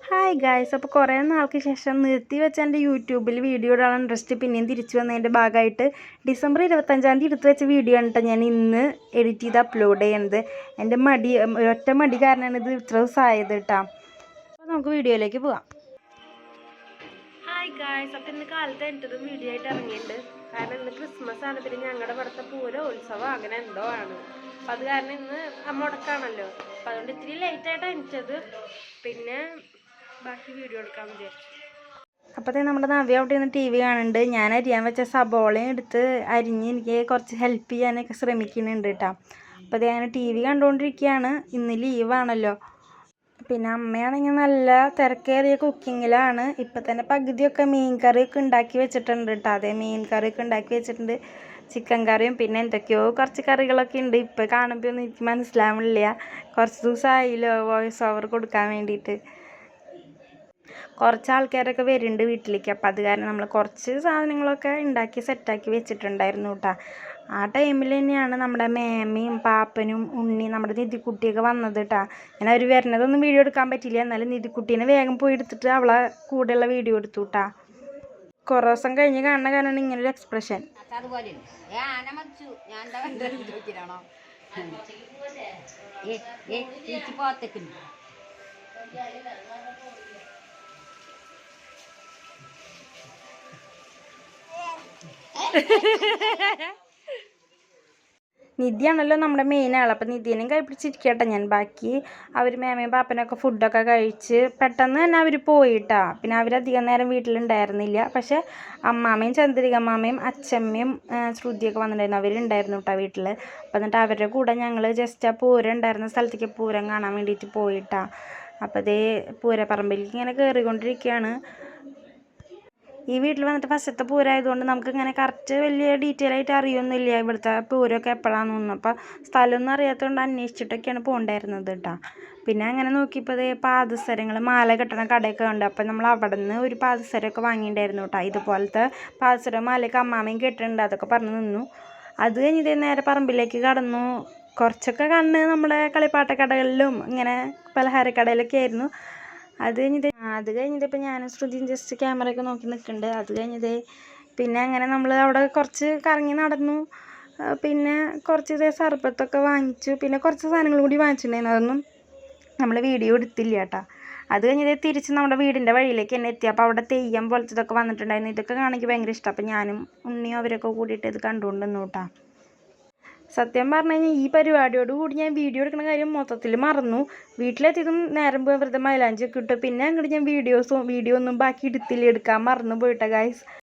Hi guys, അപ്പോൾ കുറേ നാൾക്ക് ശേഷം നിർത്തി വെച്ച എൻ്റെ യൂട്യൂബിൽ വീഡിയോ ഇടാനുള്ള ഇൻട്രസ്റ്റ് പിന്നെയും തിരിച്ചു വന്നതിൻ്റെ ഭാഗമായിട്ട് ഡിസംബർ 25 എടുത്ത് വെച്ച വീഡിയോ ആണ് കേട്ടോ ഞാൻ ഇന്ന് എഡിറ്റ് ചെയ്ത് അപ്ലോഡ് ചെയ്യുന്നത്. എൻ്റെ ഒറ്റ മടി കാരണമാണ് ഇത് ഇത്ര ദിവസമായത് കേട്ടോ. അപ്പോൾ നമുക്ക് വീഡിയോയിലേക്ക് പോവാം. ഹായ് ഗായ്സ്, അപ്പോൾ ഇന്ന് കാലത്ത് എനിക്കതും വീഡിയോ ആയിട്ട് ഇറങ്ങിയിട്ടുണ്ട്. കാരണം ഇന്ന് ക്രിസ്മസ് ആണ്, പിന്നെ ഞങ്ങളുടെ ഇവിടുത്തെ പൂരോത്സവം അങ്ങനെ എന്തോ ആണ്. അപ്പം അത് കാരണം ഇന്ന് മുടക്കാണല്ലോ, അപ്പം അതുകൊണ്ട് ഇത്തിരി ലേറ്റായിട്ടാണ് എനിച്ചത്. പിന്നെ ബാക്കി വീഡിയോ എടുക്കാൻ വിചാരിച്ചു. അപ്പോഴത്തേ നമ്മുടെ നവ്യ അവിടെ നിന്ന് TV കാണുന്നുണ്ട്. ഞാൻ അരിയാൻ വെച്ച സബോളയും എടുത്ത് അരിഞ്ഞ് എനിക്ക് കുറച്ച് ഹെൽപ്പ് ചെയ്യാനൊക്കെ ശ്രമിക്കുന്നുണ്ട് കേട്ടോ. അപ്പോൾ അതേ അങ്ങനെ TV കണ്ടുകൊണ്ടിരിക്കുകയാണ്. ഇന്ന് ലീവാണല്ലോ. പിന്നെ അമ്മയാണെങ്കിൽ നല്ല തിരക്കേറിയ കുക്കിങ്ങിലാണ്. ഇപ്പം തന്നെ പകുതിയൊക്കെ മീൻ കറിയൊക്കെ ഉണ്ടാക്കി വെച്ചിട്ടുണ്ട് കേട്ടോ. അതേ മീൻ കറിയൊക്കെ ഉണ്ടാക്കി വെച്ചിട്ടുണ്ട്, ചിക്കൻ കറിയും പിന്നെ എന്തൊക്കെയോ കുറച്ച് കറികളൊക്കെ ഉണ്ട്. ഇപ്പോൾ കാണുമ്പോൾ ഒന്നും എനിക്ക് മനസ്സിലാവില്ല. കുറച്ച് ദിവസമായില്ലോ വോയിസ് ഓവർ കൊടുക്കാൻ വേണ്ടിയിട്ട്. കുറച്ച് ആൾക്കാരൊക്കെ വരുന്നുണ്ട് വീട്ടിലേക്ക്. അപ്പോൾ അത് കാരണം നമ്മൾ കുറച്ച് സാധനങ്ങളൊക്കെ ഉണ്ടാക്കി സെറ്റാക്കി വെച്ചിട്ടുണ്ടായിരുന്നു കേട്ടോ. ആ ടൈമിൽ തന്നെയാണ് നമ്മുടെ മേമയും പാപ്പനും ഉണ്ണി നമ്മുടെ നിധിക്കുട്ടിയൊക്കെ വന്നത് കേട്ടോ. ഞാൻ അവർ വരുന്നതൊന്നും വീഡിയോ എടുക്കാൻ പറ്റില്ല, എന്നാലും നിധിക്കുട്ടീനെ വേഗം പോയി എടുത്തിട്ട് അവളെ കൂടെയുള്ള വീഡിയോ എടുത്തു കേട്ടോ. കുറേ ദിവസം കഴിഞ്ഞ് കാണുന്ന കാരണമാണ് ഇങ്ങനൊരു എക്സ്പ്രഷൻ. നിധിയാണല്ലോ നമ്മുടെ മെയിൻ ആൾ. അപ്പം നിധിനെയും കൈ പിടിച്ചിരിക്കട്ടെ ഞാൻ. ബാക്കി അവർ മേമയും പാപ്പനൊക്കെ ഫുഡൊക്കെ കഴിച്ച് പെട്ടെന്ന് തന്നെ അവർ പോയിട്ടാ. പിന്നെ അവരധികം നേരം വീട്ടിലുണ്ടായിരുന്നില്ല. പക്ഷേ അമ്മാമ്മയും ചന്ദ്രികമ്മാമ്മയും അച്ഛമ്മയും ശ്രുതിയൊക്കെ വന്നിട്ടുണ്ടായിരുന്നു, അവരുണ്ടായിരുന്നു കേട്ടോ വീട്ടിൽ. അപ്പം എന്നിട്ട് അവരുടെ കൂടെ ഞങ്ങൾ ജസ്റ്റ് ആ പൂരം ഉണ്ടായിരുന്ന സ്ഥലത്തേക്ക് പൂരം കാണാൻ വേണ്ടിയിട്ട് പോയിട്ടാ. അപ്പോൾ അതേ പൂരപ്പറമ്പിലേക്ക് ഇങ്ങനെ കയറിക്കൊണ്ടിരിക്കുകയാണ്. ഈ വീട്ടിൽ വന്നിട്ട് ഫസ്റ്റത്തെ പൂരമായതുകൊണ്ട് നമുക്ക് ഇങ്ങനെ കറക്റ്റ് വലിയ ഡീറ്റെയിൽ ആയിട്ട് അറിയൊന്നുമില്ല ഇവിടുത്തെ പൂരമൊക്കെ എപ്പോഴാണെന്നൊന്നും. അപ്പോൾ സ്ഥലമൊന്നും അറിയാത്തതുകൊണ്ട് അന്വേഷിച്ചിട്ടൊക്കെയാണ് പോകേണ്ടായിരുന്നത് കേട്ടോ. പിന്നെ അങ്ങനെ നോക്കിയപ്പോൾ പാദസരങ്ങൾ മാല കെട്ടണ കടയൊക്കെ ഉണ്ട്. അപ്പം നമ്മൾ അവിടെ നിന്ന് ഒരു പാദസരമൊക്കെ വാങ്ങിയിട്ടുണ്ടായിരുന്നു കേട്ടോ. ഇതുപോലത്തെ പാദസരം മാലയൊക്കെ അമ്മാമയും കെട്ടിട്ടുണ്ട്, അതൊക്കെ പറഞ്ഞു നിന്നു. അത് കഴിഞ്ഞിട്ട് നേരെ പറമ്പിലേക്ക് കടന്നു. കുറച്ചൊക്കെ കണ്ണ് നമ്മുടെ കളിപ്പാട്ട കടകളിലും ഇങ്ങനെ പലഹാരക്കടയിലൊക്കെ ആയിരുന്നു. അത് കഴിഞ്ഞിട്ട് ഇപ്പം ഞാനും ശ്രുതിയും ജസ്റ്റ് ക്യാമറയൊക്കെ നോക്കി നിൽക്കുന്നുണ്ട്. അത് കഴിഞ്ഞത് പിന്നെ അങ്ങനെ നമ്മൾ അവിടെ കുറച്ച് കറങ്ങി നടന്നു. പിന്നെ കുറച്ച് സർബത്തൊക്കെ വാങ്ങിച്ചു. പിന്നെ കുറച്ച് സാധനങ്ങൾ കൂടി വാങ്ങിച്ചിട്ടുണ്ടായിരുന്നു, അതൊന്നും നമ്മൾ വീഡിയോ എടുത്തില്ല കേട്ടോ. അത് കഴിഞ്ഞത് തിരിച്ച് നമ്മുടെ വീടിൻ്റെ വഴിയിലേക്ക് തന്നെ എത്തി. അപ്പോൾ അവിടെ തെയ്യം പോലത്തതൊക്കെ വന്നിട്ടുണ്ടായിരുന്നു. ഇതൊക്കെ കാണിക്ക് ഭയങ്കര ഇഷ്ടം. അപ്പം ഞാനും ഉണ്ണിയും അവരൊക്കെ കൂടിയിട്ട് ഇത് കണ്ടുകൊണ്ട് നിന്നു കേട്ടോ. സത്യം പറഞ്ഞു കഴിഞ്ഞാൽ ഈ പരിപാടിയോട് കൂടി ഞാൻ വീഡിയോ എടുക്കുന്ന കാര്യം മൊത്തത്തിൽ മറന്നു. വീട്ടിലെത്തിയതും നേരം പോയി വെറുതെ മൈലാഞ്ചി ഒക്കെ ഇട്ടു. പിന്നെ അങ്ങോട്ട് ഞാൻ വീഡിയോ ഒന്നും ബാക്കി എടുക്കാൻ മറന്നു പോയിട്ടോ ഗൈസ്.